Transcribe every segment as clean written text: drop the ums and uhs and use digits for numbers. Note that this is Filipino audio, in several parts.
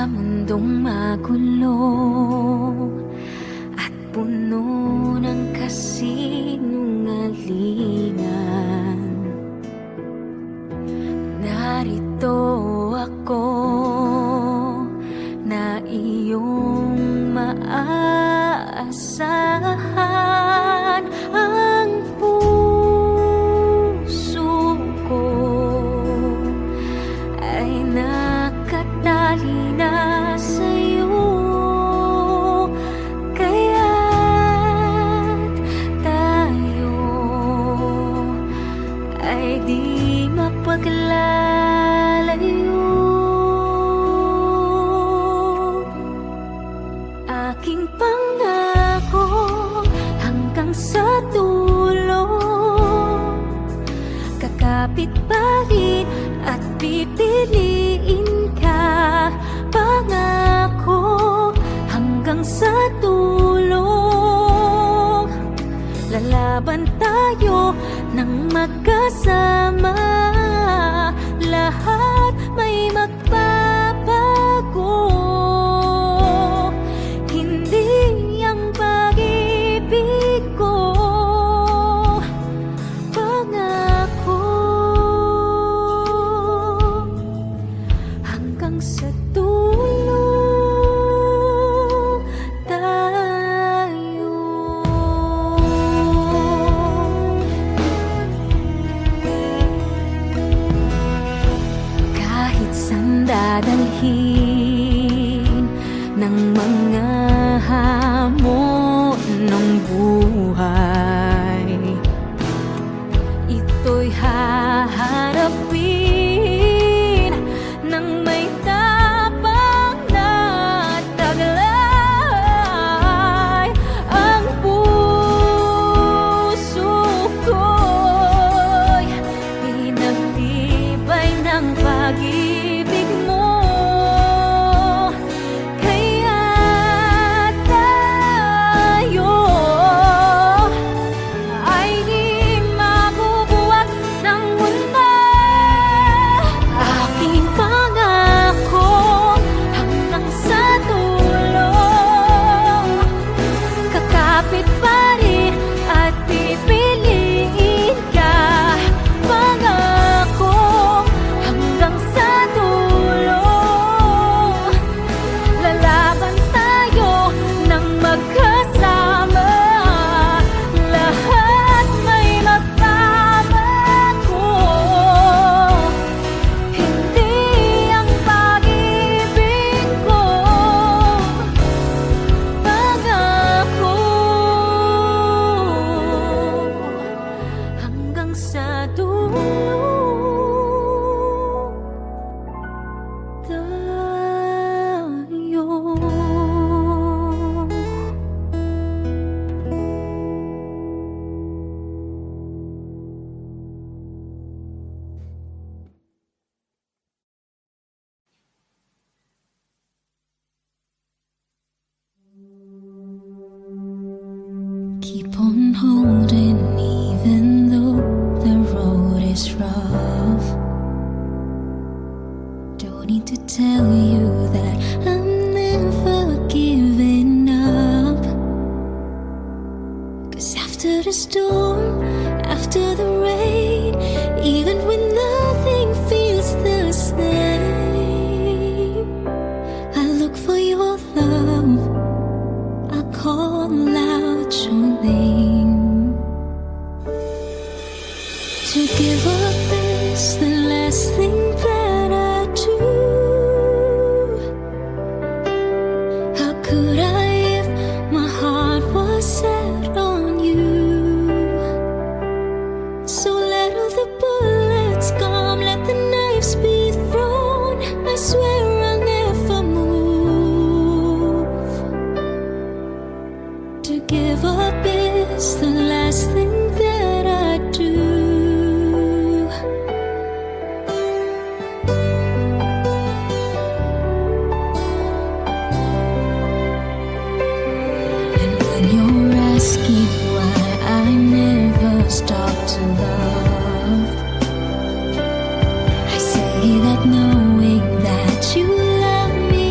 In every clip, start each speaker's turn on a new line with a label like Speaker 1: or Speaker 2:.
Speaker 1: mundong magulo at puno ng kasinungalingan, narito ako na iyong maaasahan. Ang puso ko ay nakatali na sa'yo, kaya't tayo ay di mapaglalayo. Aking pangako hanggang sa dulo, kakapit pa rin at pipiliin ka. Pangako hanggang sa dulo, lalaban tayo ng magkasama. Lahat may magbabago, hindi ang pag-ibig ko. Pangako hanggang sa dulo tayo. Kahit saan dadalhin ng mga hamon ng buhay, ito'y haharapin ng may tapang na taglay. Ang puso ko'y pinagtibay ng pag-ibig mo, kaya tayo ay di mabubuwag ng mundo. Aking pangako hanggang sa dulo, kakapit pa rin at pipiliin ka. Pangako hanggang sa dulo, lalaban tayo ng magkasama. Lahat may magbabago, hindi ang pag-ibig ko. Pangako hanggang sa dulo tayo. Keep on holding even though the road is rough. Don't need to tell you that I'm never giving up. 'Cause after the storm, after the rain, even when nothing feels the same, I look for your love, I call out your name. To give up is the last thing that I do. How could I if my heart was set on you? So let all the bullets come, let the knives be thrown. I swear I'll never move. To give up is the last thing that I do. And when you're asking why I never stop to love, I say that knowing that you love me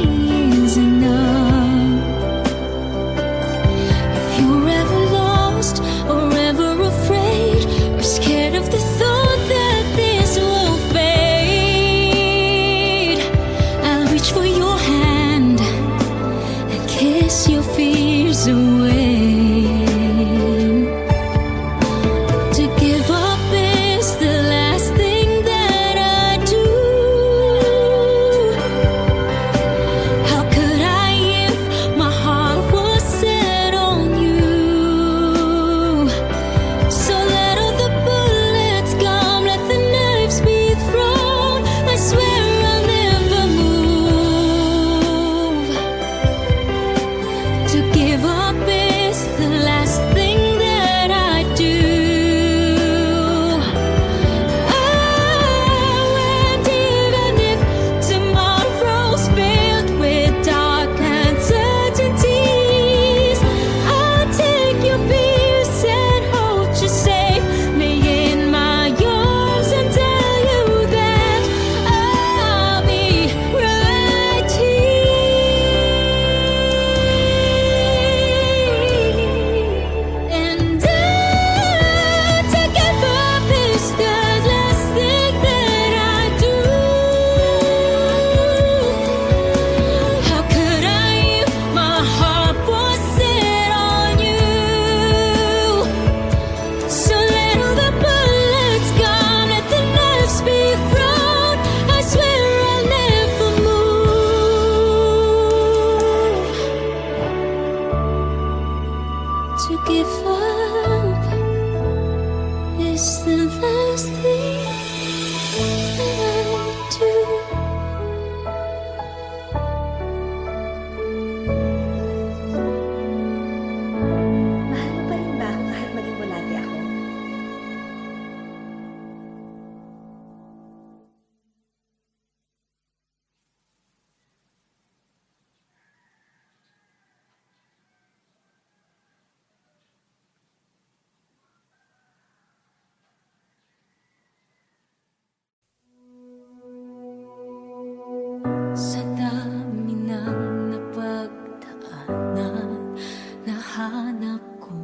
Speaker 1: is the last thing that I do.
Speaker 2: Mahal mo pa rin ba ako kahit maging bulate ako?
Speaker 1: Sa dami ng napagdaanan, nahanap ko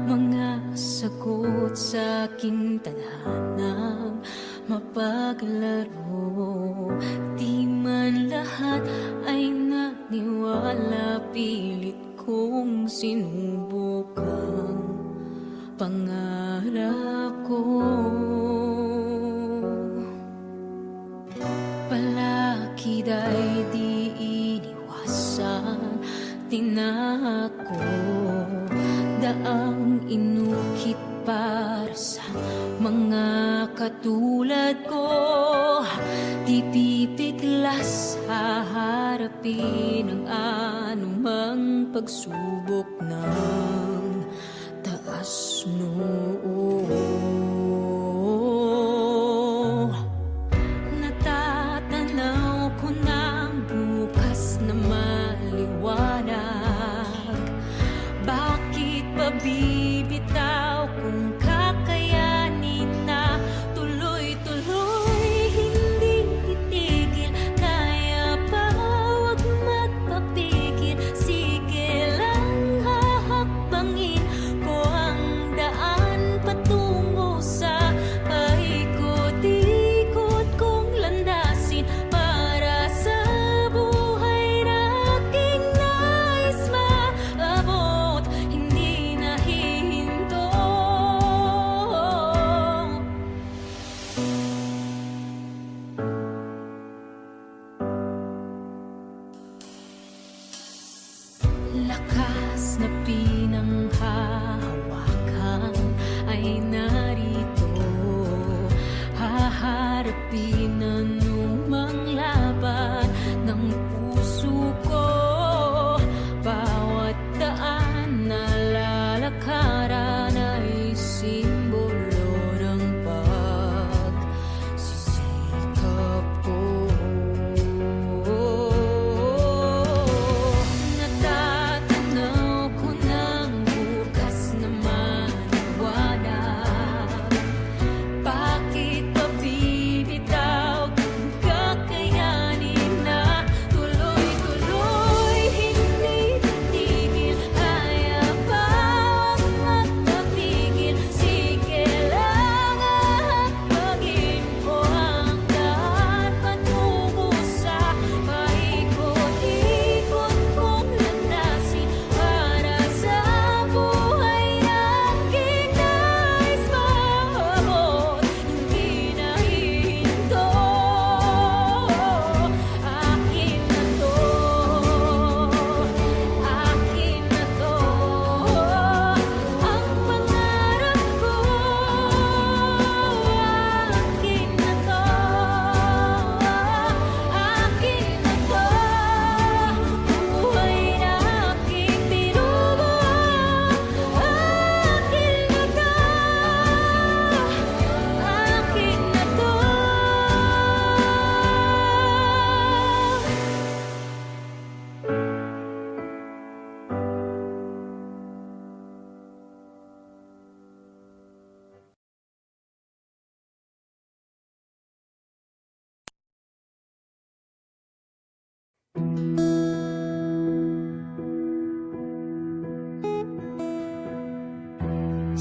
Speaker 1: mga sagot sa aking tadhanang mapaglaro. Di man lahat ay naniwala, pilit kong sinubukang pangarap ko. Palakid ay di iniwasan, tinako, daang inukit para sa mga katulad ko. Di pipiglas haharapin ang anumang pagsubok ng taas noo. Natatanaw ko ng bukas na maliwanag. Bakit pa bibitaw kung kakayanin na tuloy-tuloy hindi titigil? Kaya pa wag magpapigil, sige lang hahakbangin ko ang daan patungo sa paikot-ikot kong landasin para sa buhay na aking nais maabot, hindi nahihinto. Lakas na pinanghahawakan ay narito, haharapin anumang laban ng puso ko. Bawat daan na lalakaran ay simbolo ng pagsisikap ko. Natatanaw ko ng bukas na maliwanag. Bakit pa bibitaw kung kakayanin na tuloy-tuloy hindi titigil? Kaya pa wag magpapigil, sige lang hahakbangin ko ang daan patungo sa paikot-ikot kong landasin para sa buhay na aking nais maabot, hindi nahihinto. Akin na to, akin na to, ang pangarap ko. Akin na to, akin na to, buhay na aking binubuo. Akin na to, akin na to.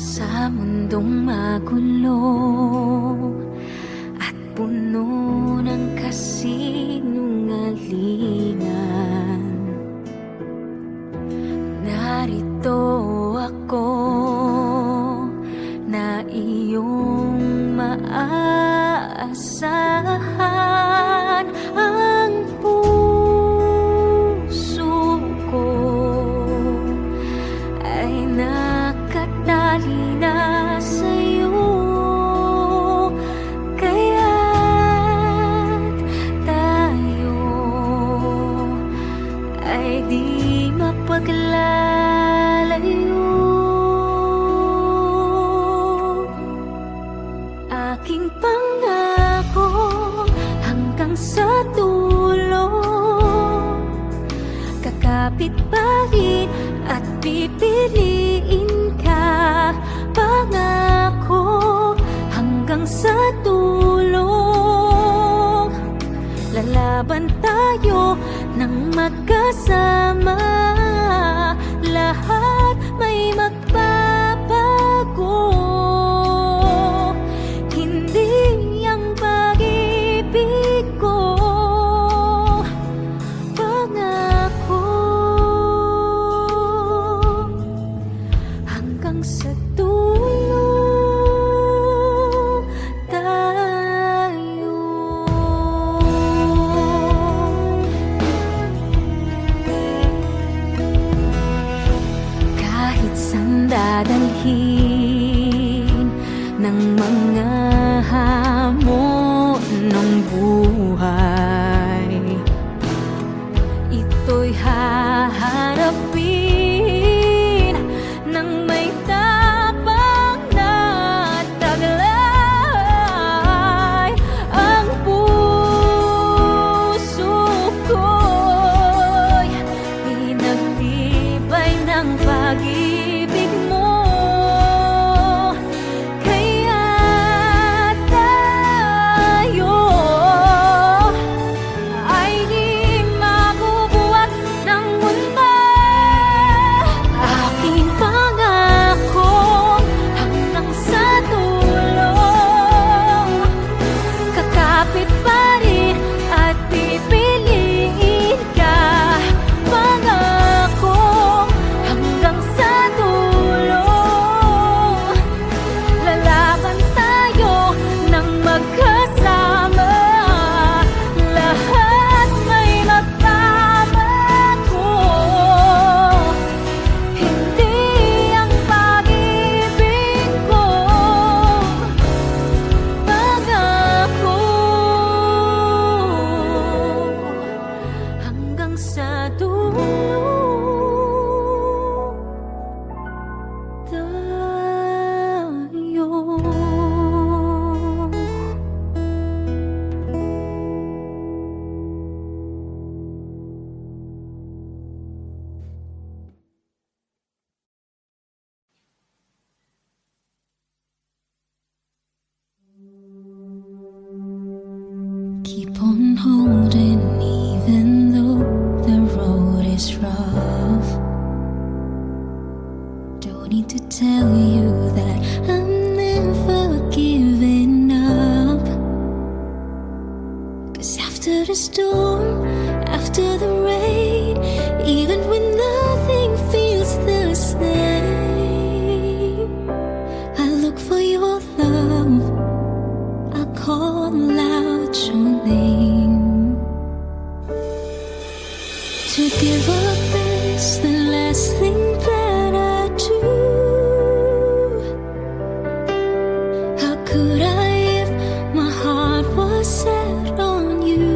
Speaker 1: Sa mundong magulo at puno ng kasinungalingan, narito ako na iyong maaasahan. Ang puso ko ay nakatali na sa'yo. magkasama. Lahat may magbabago. Hindi ang pag-ibig ko pangako. Hanggang sa dulo tayo. Kahit saan dadalhin ng mga hamon ng buhay, ito'y haharapin ng may tapang na taglay. Ang puso ko'y pinagtibay ng pag-ibig mo. Kaya tayo ay di mabubuwag ng mundo. Aking pangako hanggang sa dulo, kakapit pa rin at pipiliin ka. Pangako hanggang sa dulo, lalaban tayo ng magkasama. Lahat may magbabago. Hindi ang pag-ibig ko pangako. Hanggang sa dulo keep on holding even though the road is rough. Don't need to tell you that I'm never giving up. 'Cause after the storm, after the rain, even when nothing feels the same, I look for your love. I call out your name. To give up is the last thing that I do. How could I if my heart was set on you?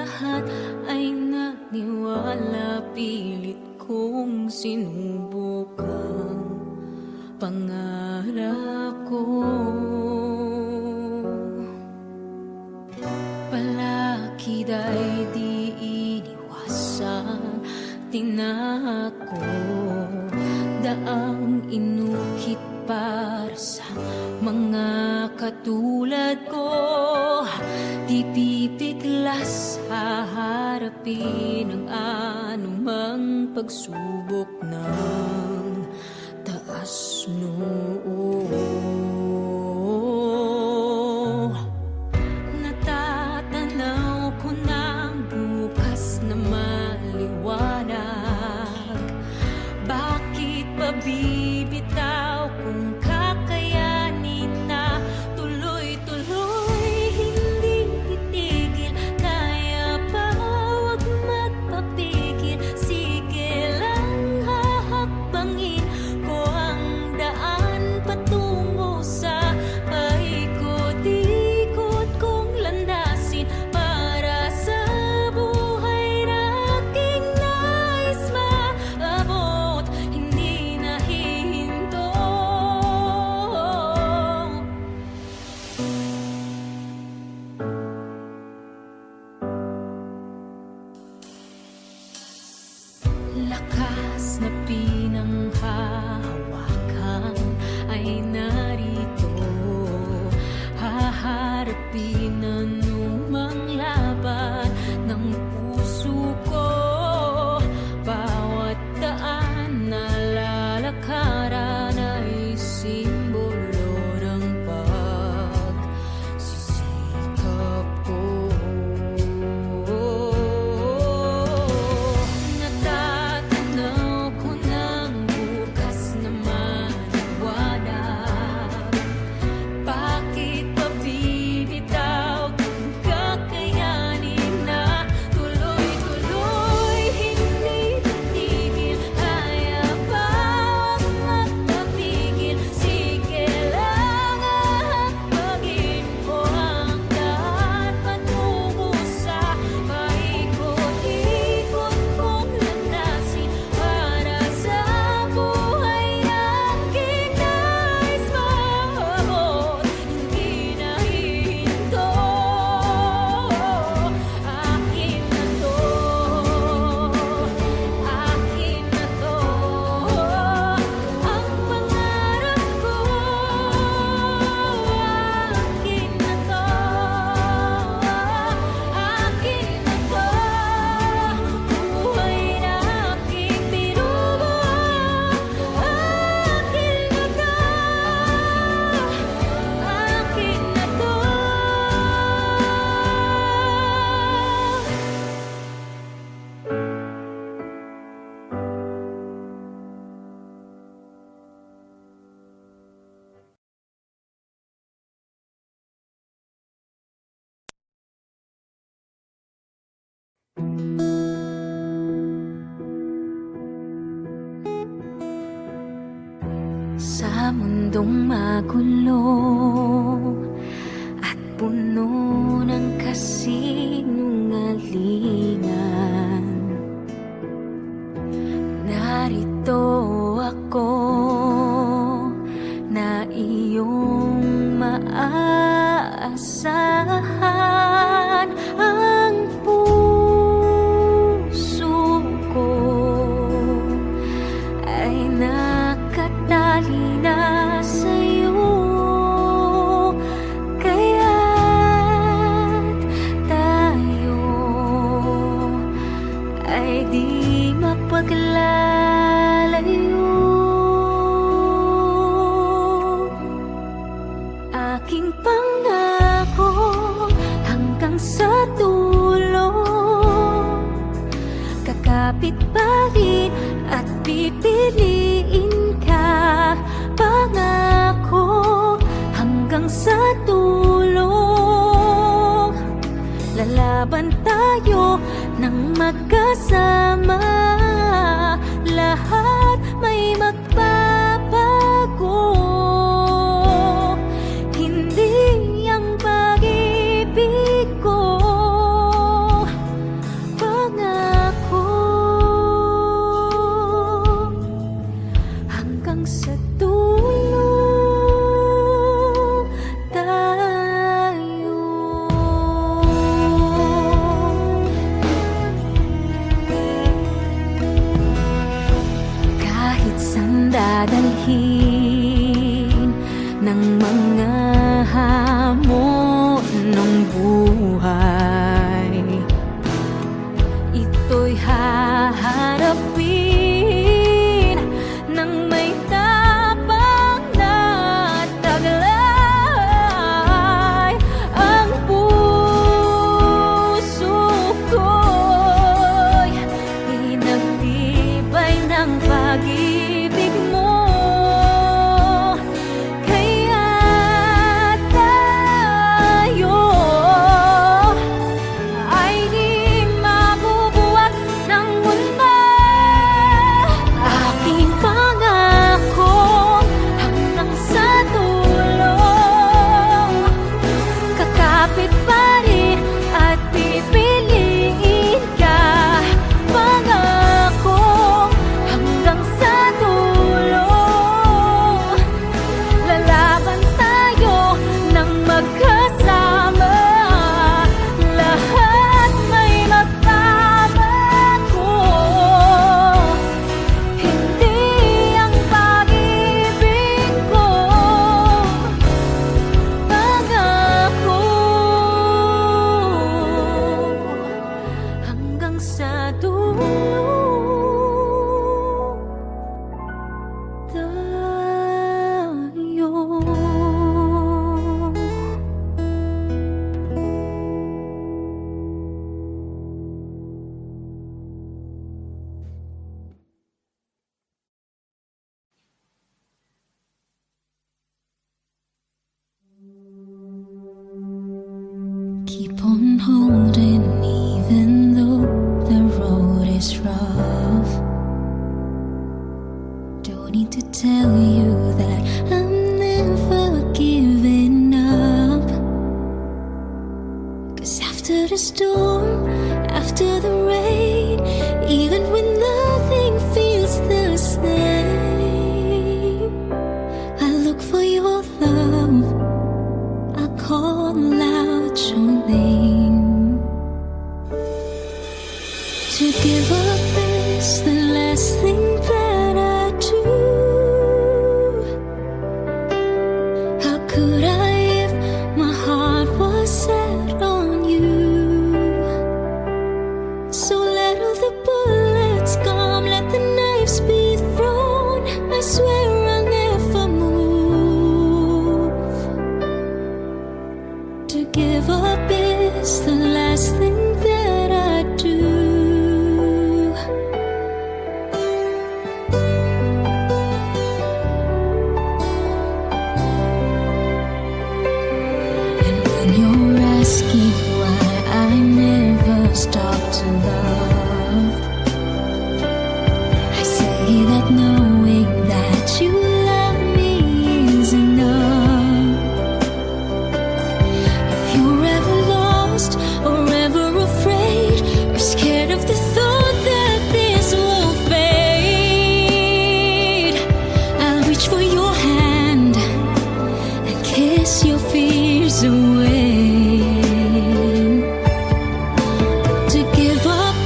Speaker 1: lahat ay naniwala, pilit kong sinubukan pangarap ko. Palakid ay di iniwasan, tinako, daang inukit para sa mga katulad ko. Di pipiglas haharapin ang anumang pagsubok ng taas noo. Natatanaw ko na ang bukas na maliwanag. Bakit pa bibitaw kung kakayanin na tuloy-tuloy? Hindi titigil, kaya pa wag magpapigil. Sige lang, hahakbangin ko ang daan patungo sa paikot-ikot kong landasin para sa buhay na aking nais maabot. Hindi nahihinto. Lakas na pinanghahawakan ay narito, haharapin anumang laban ng puso ko. Bawat daan na lalakaran ay simbolo ng pagsisikap ko. Natatanaw ko ng bukas na maliwanag. Bakit pa bibitaw kung kakayanin na tuloy-tuloy? Hindi titigil, kaya pa wag magpapigil. Sige lang, hahakbangin ko ang daan patungo sa paikot-ikot kong landasin para sa buhay na aking nais maabot. Hindi nahihinto. Akin na to, akin na to, ang pangarap ko. Akin na to, akin na to, buhay na aking binubuo. Akin na to, akin na to. Sa mundong magulo at puno ng kasinungalingan, narito ako na iyong maaasahan. Ang puso ko ay nakatali na sa'yo, kaya't tayo ay di mapaglalayo. Aking pangako hanggang sa dulo, kakapit pa rin at pipiliin ka. Pangako hanggang sa dulo, lalaban tayo ng magkasama. Lahat may magbabago, hindi ang pag-ibig ko akin ng mga hamon ng buhay. Ito'y haharapin ng may tapang na taglay. Ang puso ko'y pinagtibay ng pag-ibig mo. Kaya tayo ay di mabubuwag ng mundo. Aking pangako hanggang sa dulo, kakapit pa rin at pipiliin ka. Pangako hanggang sa dulo, lalaban tayo ng magkasama. Lahat may magbabago, hindi ang pag-ibig ko. Pangako hanggang sa dulo tayo. Keep on holding even though the road is rough. Don't need to tell you that I'm never giving up. 'Cause after the storm, after the rain, even when nothing feels the same, I look for your love, I call out your name. To give up is the last thing that I do. How could I if my heart was set on you? So let all the bullets come, let the knives be thrown. I swear I'll never move. To give up is the last thing that I do. And when you're asking why I never stop to love, I say that knowing that you love me is enough. If you're ever lost or ever afraid or scared of the thought that this will fade, I'll reach for your hand and kiss your fears away. To give up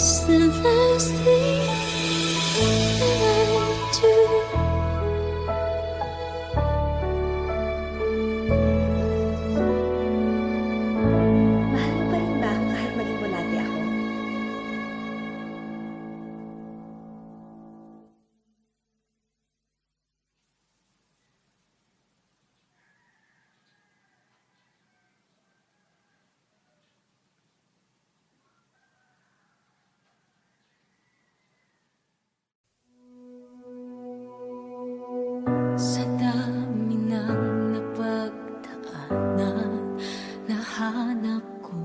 Speaker 1: It's the last thing that I do.
Speaker 2: Mahal mo pa rin ba ako kahit maging bulate ako?
Speaker 1: Sa dami ng napagdaanan, nahanap ko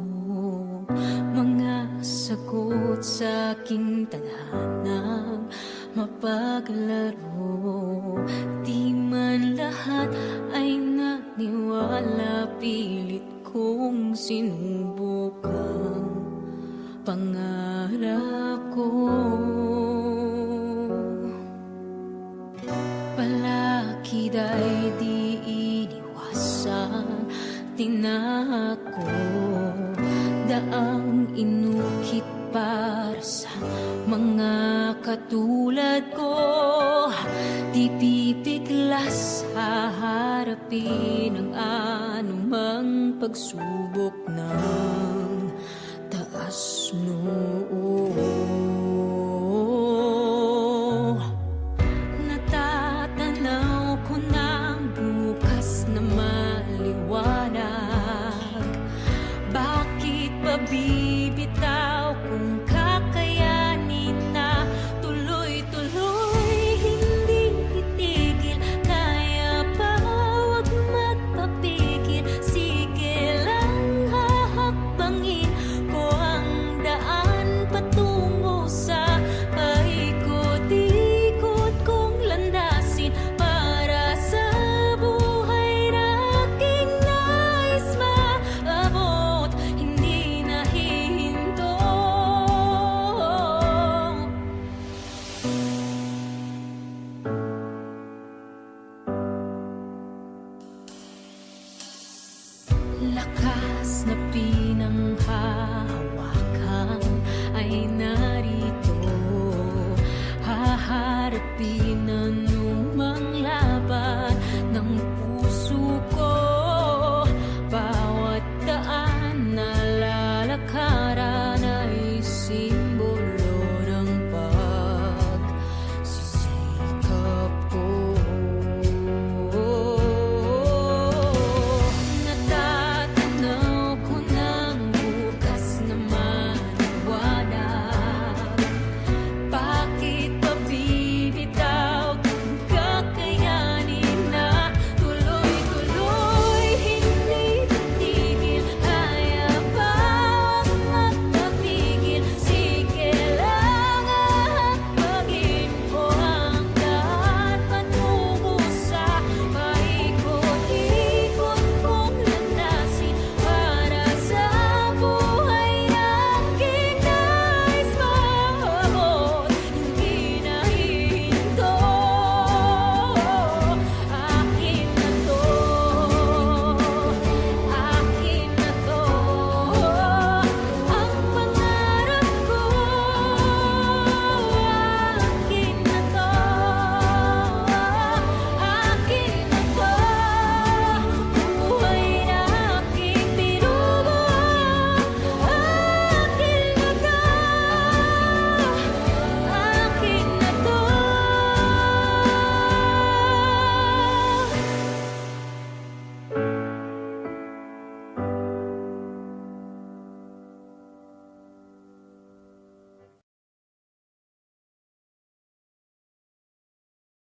Speaker 1: mga sagot sa aking tadhanang mapaglaro. Di man lahat ay naniwala, pilit kong sinubukang pangarap ko. Palakid ay di iniwasan, tinako, daang inukit para sa mga katulad ko. Di pipiglas haharapin ang anumang pagsubok ng taas noo.